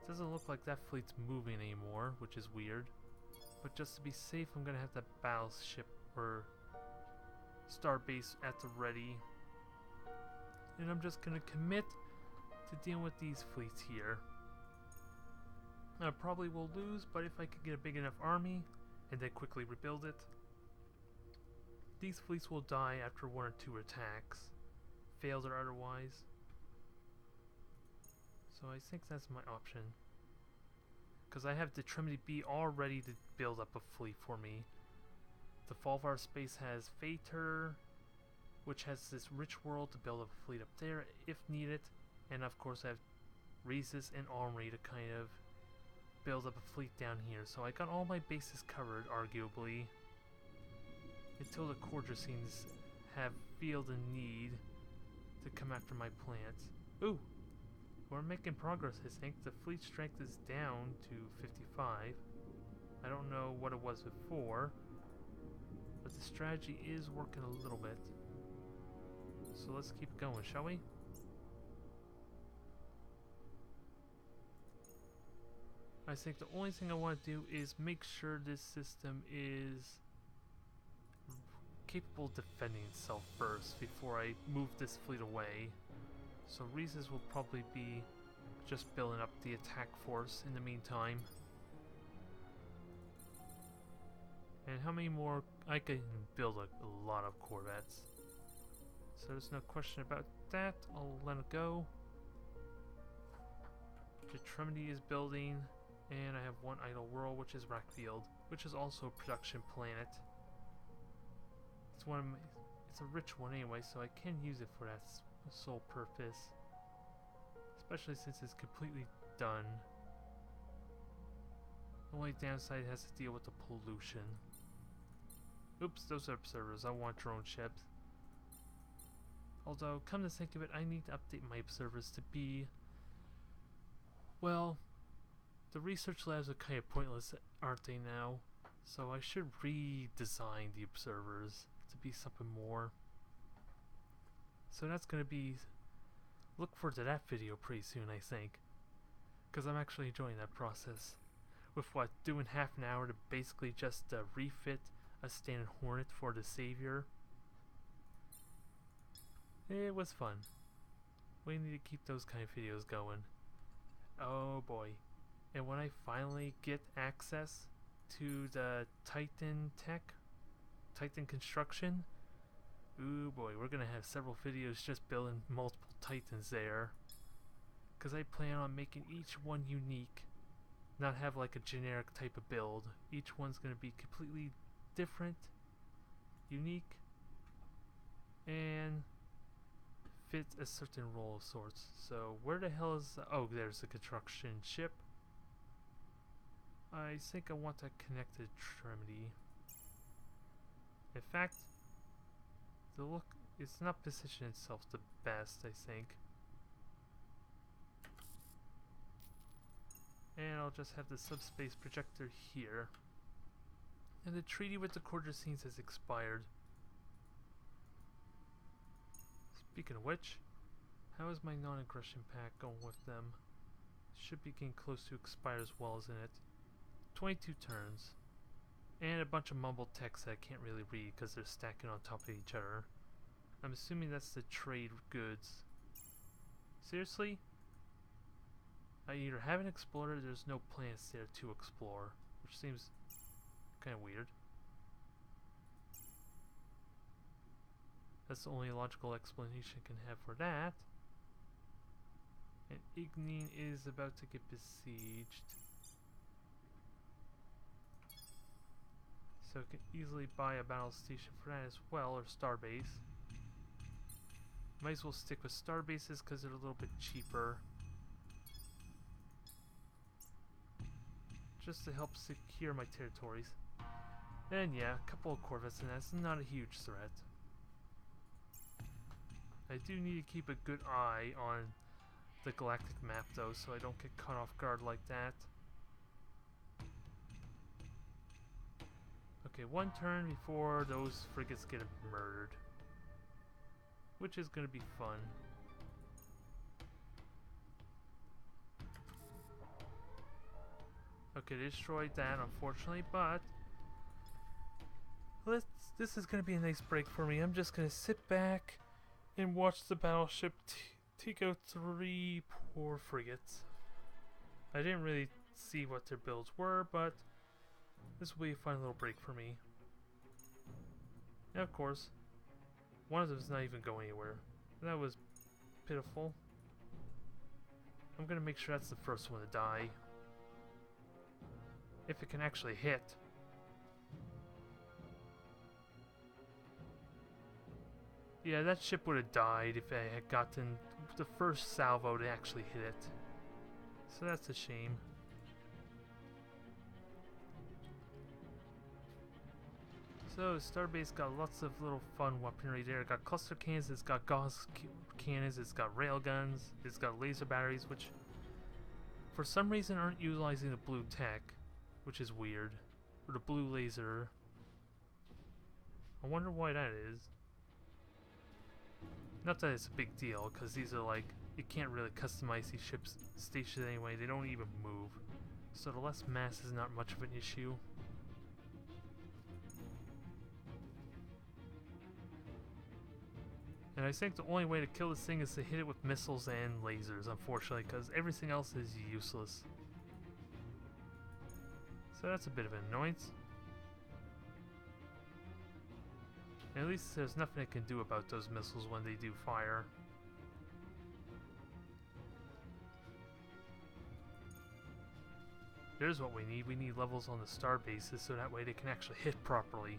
Doesn't look like that fleet's moving anymore, which is weird. But just to be safe, I'm gonna have that battleship or starbase at the ready. And I'm just gonna commit to dealing with these fleets here. I probably will lose, but if I could get a big enough army and then quickly rebuild it, these fleets will die after 1 or 2 attacks, failed or otherwise. So I think that's my option. Because I have the Trinity B all ready to build up a fleet for me. The Vulfar space has Phaetor, which has this rich world to build up a fleet up there if needed. And of course I have Rhesus and Armory to kind of build up a fleet down here. So I got all my bases covered, arguably. Until the Cordracenes feel the need to come after my plants. Ooh! We're making progress, I think. The fleet strength is down to 55. I don't know what it was before, but the strategy is working a little bit. So let's keep going, shall we? I think the only thing I want to do is make sure this system is capable of defending itself first before I move this fleet away. So Rhesus will probably be just building up the attack force in the meantime. And how many more? I can build a lot of corvettes. So there's no question about that. I'll let it go. The Trinity is building. And I have one idle world, which is Rackfield, which is also a production planet. It's one of my, it's a rich one anyway, so I can use it for that sole purpose. Especially since it's completely done. The only downside has to deal with the pollution. Oops, those are observers. I want drone ships. Although, come to think of it, I need to update my observers to be, well, the research labs are kind of pointless, aren't they now? So I should redesign the observers to be something more. So that's going to be, look forward to that video pretty soon, I think. Because I'm actually enjoying that process. With what, doing half an hour to basically just refit a standard Hornet for the Savior. It was fun. We need to keep those kind of videos going. Oh boy. And when I finally get access to the Titan tech, Titan construction, ooh boy, we're gonna have several videos just building multiple Titans there. Because I plan on making each one unique, not have like a generic type of build. Each one's gonna be completely different, unique, and fit a certain role of sorts. So where the hell is oh, there's the construction ship. I think I want that connected Trinity. In fact, the look, it's not positioned itself the best, I think. And I'll just have the subspace projector here. And the treaty with the Cordracenes has expired. Speaking of which, how is my non-aggression pact going with them? Should be getting close to expire as well, isn't it? 22 turns. And a bunch of mumbled text that I can't really read because they're stacking on top of each other. I'm assuming that's the trade goods. Seriously? I either haven't explored or there's no planets there to explore, which seems kind of weird. That's the only logical explanation I can have for that. And Ignine is about to get besieged. So I can easily buy a battle station for that as well, or starbase. Might as well stick with starbases because they're a little bit cheaper. Just to help secure my territories. And yeah, a couple of corvettes, and that's not a huge threat. I do need to keep a good eye on the galactic map though, so I don't get caught off guard like that. Okay, one turn before those frigates get murdered. Which is going to be fun. Okay, destroyed that, unfortunately, but this is gonna be a nice break for me. I'm just gonna sit back and watch the battleship take out 3 poor frigates. I didn't really see what their builds were, but this will be a fun little break for me. And of course, one of them is not even going anywhere. That was pitiful. I'm gonna make sure that's the first one to die. If it can actually hit. Yeah, that ship would have died if I had gotten the first salvo to actually hit it. So that's a shame. So Starbase got lots of little fun weaponry there. It got cluster cannons, it's got gauss cannons, it's got railguns, it's got laser batteries, which for some reason aren't utilizing the blue tech, which is weird. Or the blue laser. I wonder why that is. Not that it's a big deal, because these are like, you can't really customize these ships stations anyway, they don't even move. So the less mass is not much of an issue. And I think the only way to kill this thing is to hit it with missiles and lasers, unfortunately, because everything else is useless. So that's a bit of an annoyance. And at least there's nothing I can do about those missiles when they do fire. There's what we need. We need levels on the star bases so that way they can actually hit properly.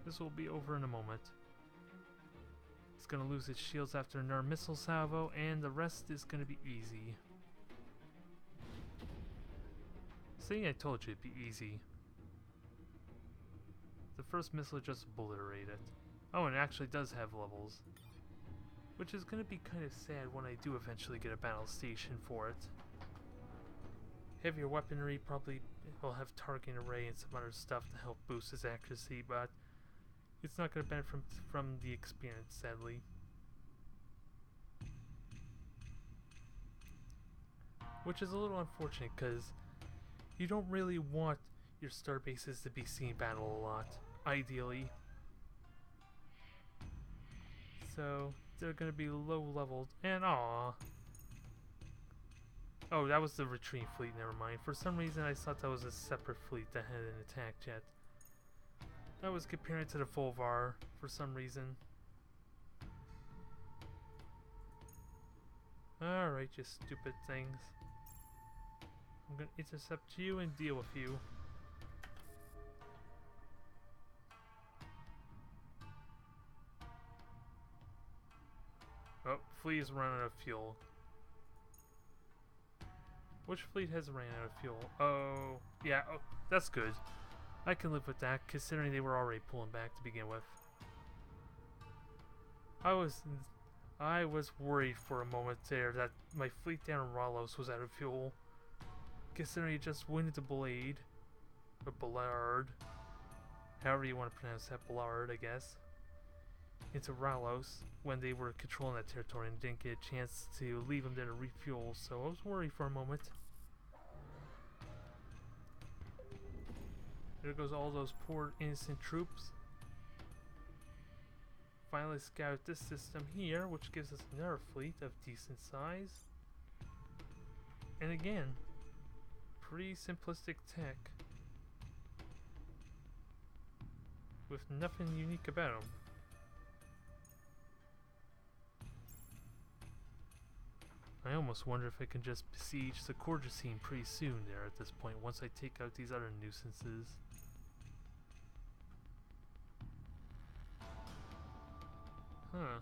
This will be over in a moment. It's going to lose its shields after another missile salvo, and the rest is going to be easy. See, I told you it'd be easy. The first missile just obliterated it. Oh, and it actually does have levels. Which is going to be kind of sad when I do eventually get a battle station for it. Heavier weaponry probably will have targeting array and some other stuff to help boost its accuracy, but it's not going to benefit from the experience, sadly. Which is a little unfortunate, because you don't really want your star bases to be seen battle a lot, ideally. So they're going to be low leveled, and aww. Oh, that was the retreating fleet, never mind. For some reason I thought that was a separate fleet that had an attack jet. I was comparing it to the Vulfar for some reason. Alright, you stupid things. I'm gonna intercept you and deal with you. Oh, fleet is running out of fuel. Which fleet has ran out of fuel? Oh, yeah, oh, that's good. I can live with that, considering they were already pulling back to begin with. I was worried for a moment there that my fleet down in Ralyeh was out of fuel, considering it just went into Blade, or Ballard, however you want to pronounce that, Ballard, I guess, into Ralyeh when they were controlling that territory and didn't get a chance to leave them there to refuel, so I was worried for a moment. There goes all those poor innocent troops. Finally scout this system here, which gives us another fleet of decent size. And again, pretty simplistic tech. With nothing unique about them. I almost wonder if I can just besiege the Corgicine pretty soon there at this point, once I take out these other nuisances. Huh.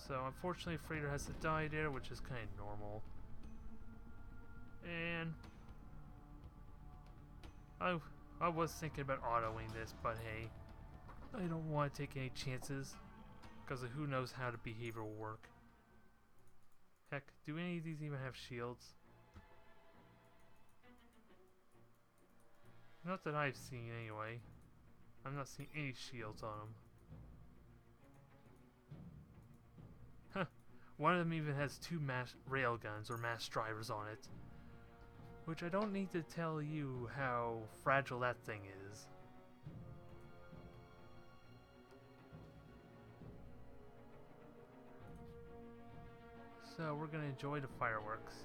So unfortunately Freighter has to die there, which is kind of normal. And I was thinking about autoing this, but hey, I don't want to take any chances, because of who knows how the behavior will work. Heck, do any of these even have shields? Not that I've seen anyway. I'm not seeing any shields on them. Huh. One of them even has 2 mass railguns or mass drivers on it. Which I don't need to tell you how fragile that thing is. So we're gonna enjoy the fireworks.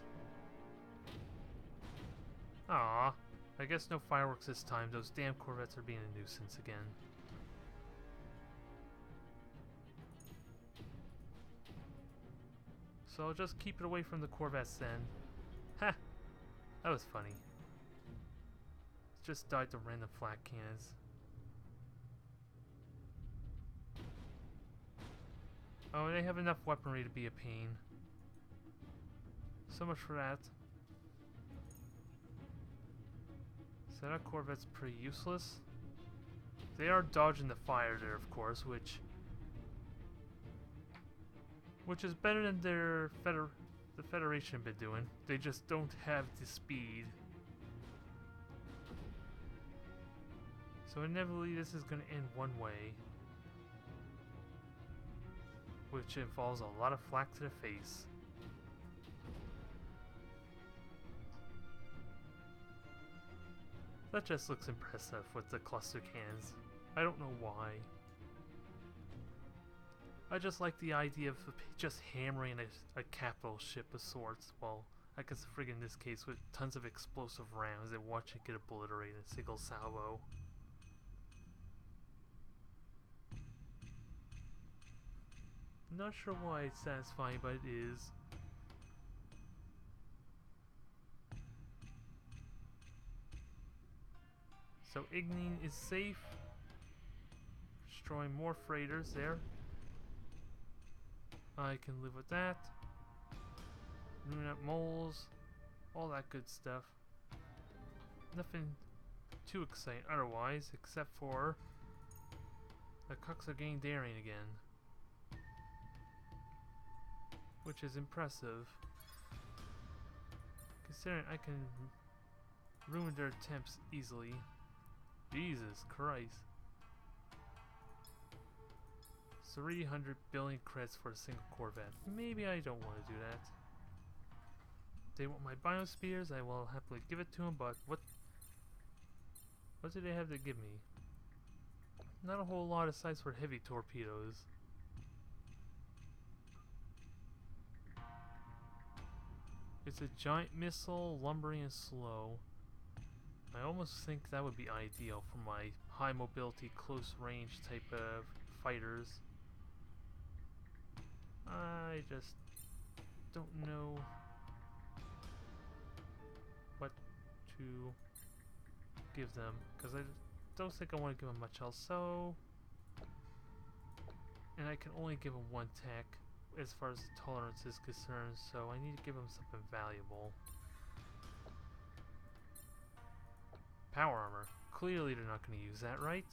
Aww. I guess no fireworks this time. Those damn Corvettes are being a nuisance again. So I'll just keep it away from the Corvettes then. Ha! That was funny. Just died to random flak cannons. Oh, they have enough weaponry to be a pain. So much for that. So that Corvette's pretty useless. They are dodging the fire there, of course, which is better than the Federation have been doing. They just don't have the speed. So inevitably this is going to end one way, which involves a lot of flak to the face. That just looks impressive with the cluster cannons. I don't know why. I just like the idea of just hammering a capital ship of sorts. Well, I guess friggin' in this case with tons of explosive rounds and watch it get obliterated in a single salvo. Not sure why it's satisfying, but it is. So Igni is safe. Destroying more freighters there. I can live with that. Ruin up moles. All that good stuff. Nothing too exciting otherwise, except for the Cucks are getting daring again. Which is impressive. Considering I can ruin their attempts easily. Jesus Christ. 300 billion credits for a single Corvette. Maybe I don't want to do that. They want my biospheres, I will happily give it to them, but what do they have to give me? Not a whole lot aside for heavy torpedoes. It's a giant missile, lumbering and slow. I almost think that would be ideal for my high mobility, close range type of fighters. I just don't know what to give them, because I don't think I want to give them much else. So, and I can only give them 1 tech as far as the tolerance is concerned, so I need to give them something valuable. Power armor. Clearly they're not going to use that, right?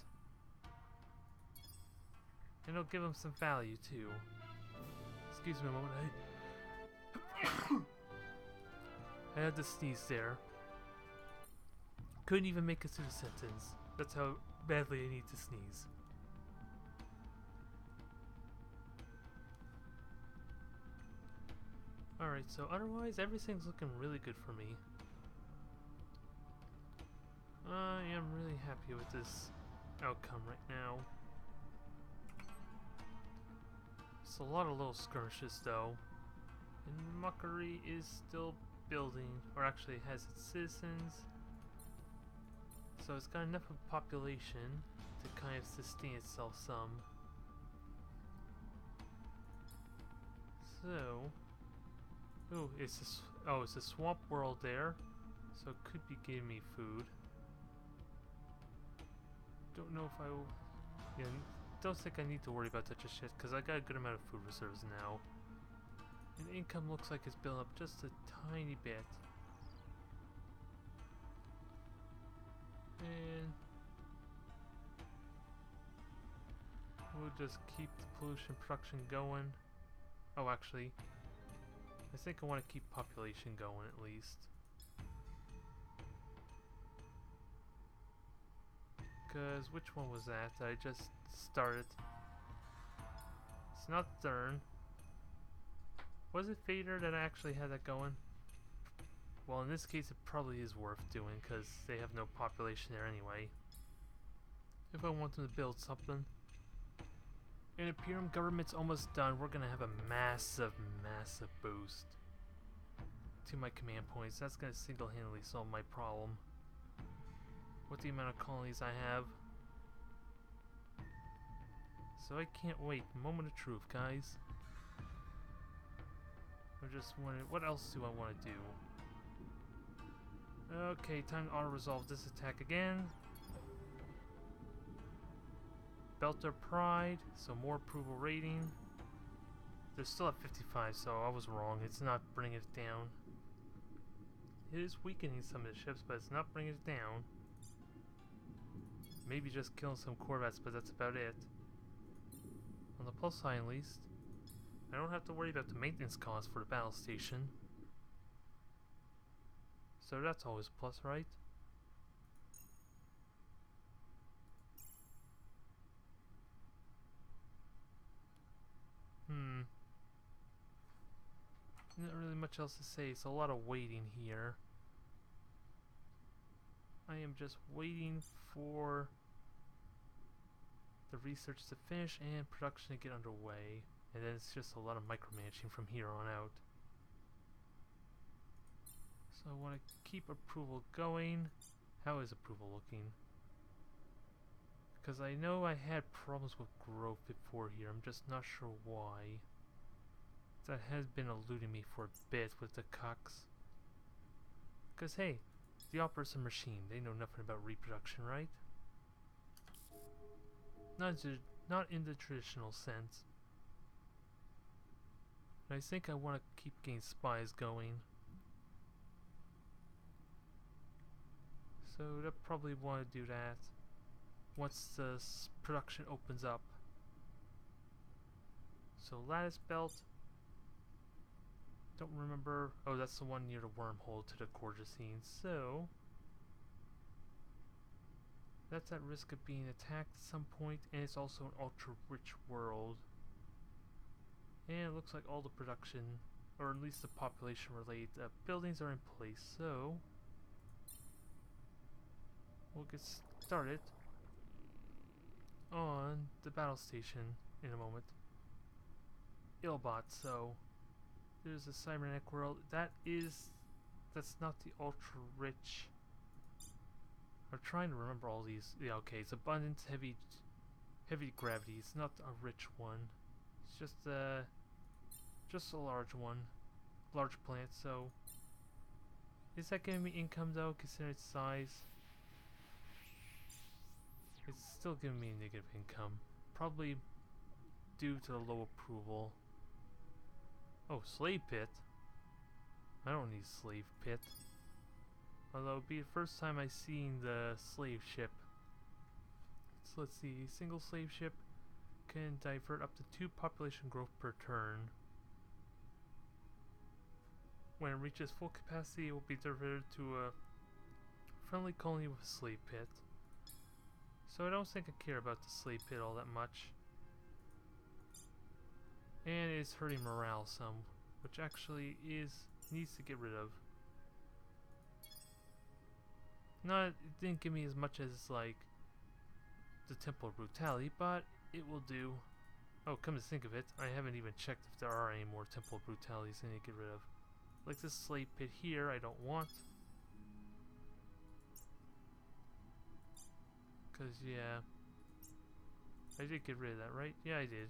And it'll give them some value too. Excuse me a moment. I had to sneeze there. Couldn't even make it through the sentence. That's how badly I need to sneeze. Alright, so otherwise everything's looking really good for me. I am really happy with this outcome right now. It's a lot of little skirmishes though. And Mockery is still building, or actually has its citizens. So it's got enough of a population to kind of sustain itself some. So, ooh, it's a swamp world there, so it could be giving me food. Don't know if I will. Yeah, don't think I need to worry about that just yet, because I got a good amount of food reserves now. And income looks like it's built up just a tiny bit. And we'll just keep the pollution production going. Oh, actually, I think I want to keep population going at least. Because which one was that I just started? It's not thorn. Was it Fader that actually had that going? Well, in this case, it probably is worth doing because they have no population there anyway. If I want them to build something. And Imperium Government's almost done. We're gonna have a massive, massive boost to my command points. That's gonna single-handedly solve my problem. With the amount of colonies I have. So I can't wait. Moment of truth, guys. I'm just wondering, what else do I want to do? Okay, time to auto-resolve this attack again. Belter Pride, so more approval rating. They're still at 55, so I was wrong. It's not bringing it down. It is weakening some of the ships, but it's not bringing it down. Maybe just killing some corvettes, but that's about it. On the plus side, at least, I don't have to worry about the maintenance costs for the battle station. So that's always a plus, right? Not really much else to say. It's a lot of waiting here. I am just waiting for the research to finish and production to get underway. And then it's just a lot of micromanaging from here on out. So I want to keep approval going. How is approval looking? Because I know I had problems with growth before here. I'm just not sure why. That has been eluding me for a bit with the cucks. Because hey, the opera's a machine. They know nothing about reproduction, right? Not in the traditional sense. And I think I want to keep getting spies going. So I probably want to do that once the production opens up. So lattice belt. Don't remember. Oh, that's the one near the wormhole to the gorgeous scene. So that's at risk of being attacked at some point, and it's also an ultra-rich world. And it looks like all the production, or at least the population-related buildings are in place. So we'll get started on the battle station in a moment. Ilbot, so there's a cybernetic world. That's not the ultra rich. I'm trying to remember all these. Yeah, okay, it's abundance, heavy gravity. It's not a rich one. It's just a large one, large plant. So is that giving me income though, considering its size? It's still giving me negative income, probably due to the low approval. Oh, slave pit. I don't need slave pit. Although it'd be the first time I've seen the slave ship. So let's see, single slave ship can divert up to 2 population growth per turn. When it reaches full capacity, it will be diverted to a friendly colony with a slave pit. So I don't think I care about the slave pit all that much. And it's hurting morale some, which actually needs to get rid of. It didn't give me as much as like the Temple of Brutality, but it will do. Oh, come to think of it, I haven't even checked if there are any more Temple of Brutalities I need to get rid of. Like this slave pit here, I don't want. Cause yeah, I did get rid of that, right? Yeah, I did.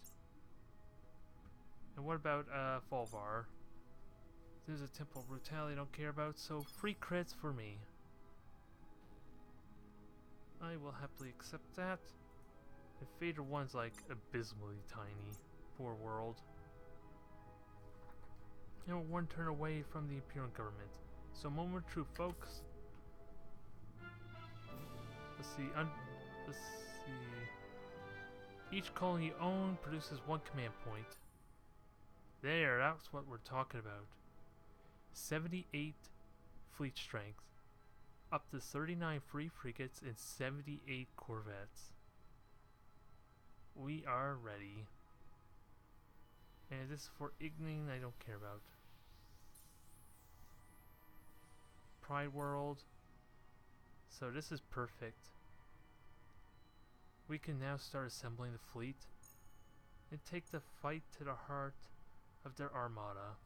And what about Vulfar? There's a Temple of Brutality I don't care about, so free crits for me. I will happily accept that. And Fader 1's like abysmally tiny. Poor world. And we're 1 turn away from the Imperium Government. So moment of truth, folks. Let's see. Let's see. Each colony you own produces 1 command point. There, that's what we're talking about. 78 fleet strength. Up to 39 free frigates and 78 corvettes. We are ready. And this is for Igning, I don't care about. Pride World. So this is perfect. We can now start assembling the fleet and take the fight to the heart of their armada.